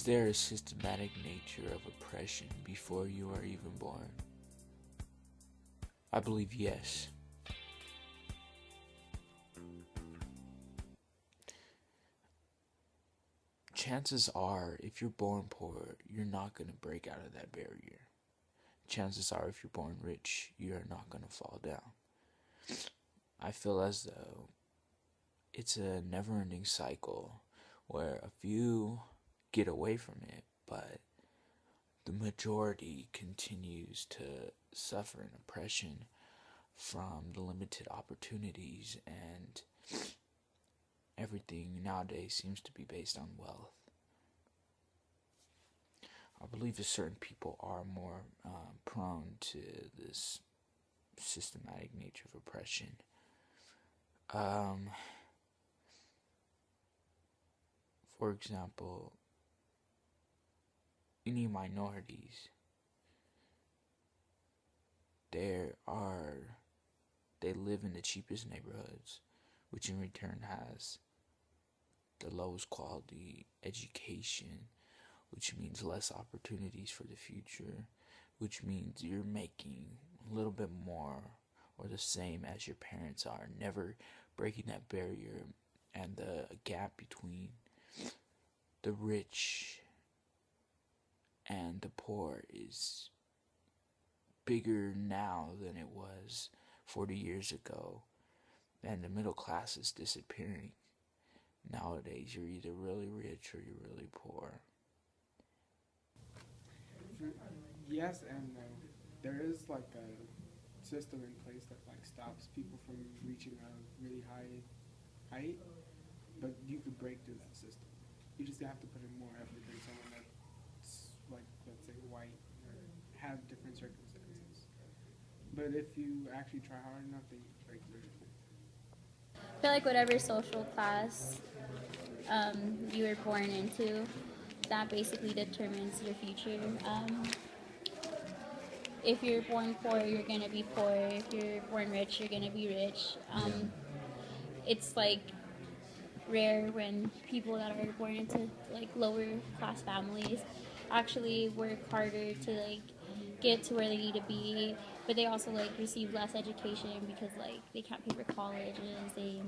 Is there a systematic nature of oppression before you are even born? I believe yes. Chances are, if you're born poor, you're not going to break out of that barrier. Chances are, if you're born rich, you're not going to fall down. I feel as though it's a never ending cycle where a few get away from it, but the majority continues to suffer an oppression from the limited opportunities, and everything nowadays seems to be based on wealth. I believe that certain people are more prone to this systematic nature of oppression. Um, for example, any minorities, there are they live in the cheapest neighborhoods, which in return has the lowest quality education, which means less opportunities for the future, which means you're making a little bit more or the same as your parents are, never breaking that barrier, and the gap between the rich and the poor is bigger now than it was 40 years ago, and the middle class is disappearing. Nowadays, you're either really rich or you're really poor. Yes and no. There is like a system in place that like stops people from reaching a really high height, but you could break through that system. You just have to put in more effort than someone that's like, let's say, white or have different circumstances. But if you actually try hard enough, then you can break through it. I feel like whatever social class you were born into, that basically determines your future. If you're born poor, you're gonna be poor. If you're born rich, you're gonna be rich. It's like rare when people that are born into like lower class families actually work harder to like get to where they need to be, but they also like receive less education because like they can't pay for colleges, they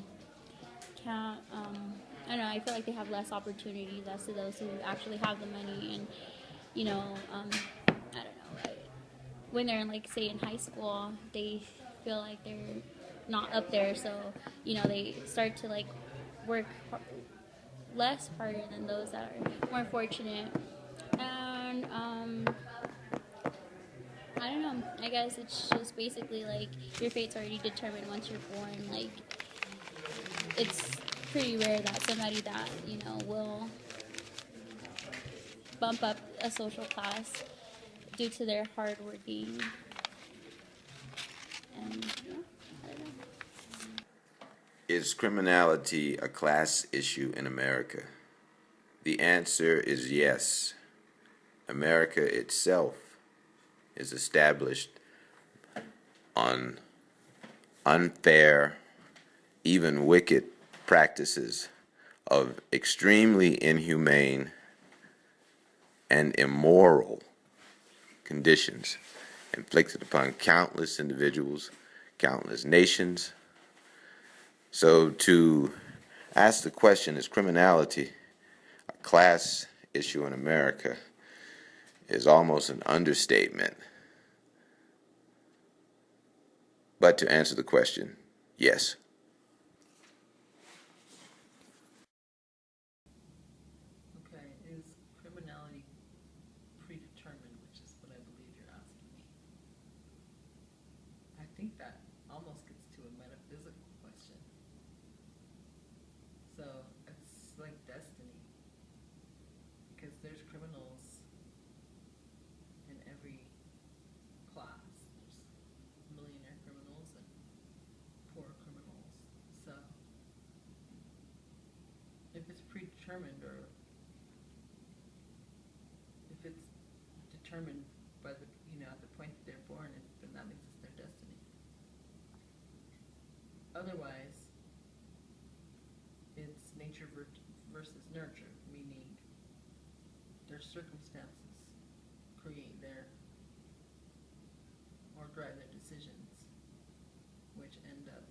can't I don't know, I feel like they have less opportunities as to those who actually have the money. And you know I don't know, like, when they're in, like, say in high school, they feel like they're not up there, so they start to like work less harder than those that are more fortunate. And I don't know, I guess it's just basically like your fate's already determined once you're born. Like, it's pretty rare that somebody that will bump up a social class due to their hard working. And yeah, I don't know. Is criminality a class issue in America? The answer is yes. America itself is established on unfair, even wicked practices of extremely inhumane and immoral conditions inflicted upon countless individuals, countless nations. So to ask the question, is criminality a class issue in America, is almost an understatement. But to answer the question, yes. Okay, is criminality predetermined, which is what I believe you're asking me? I think that almost gets to a metaphysical question. So it's like destiny, because there's criminals in every class. There's millionaire criminals and poor criminals. So if it's predetermined, or if it's determined by the at the point that they're born, then that means it's their destiny. Otherwise, it's nature versus nurture, meaning their circumstances create their, or drive their decisions, which end up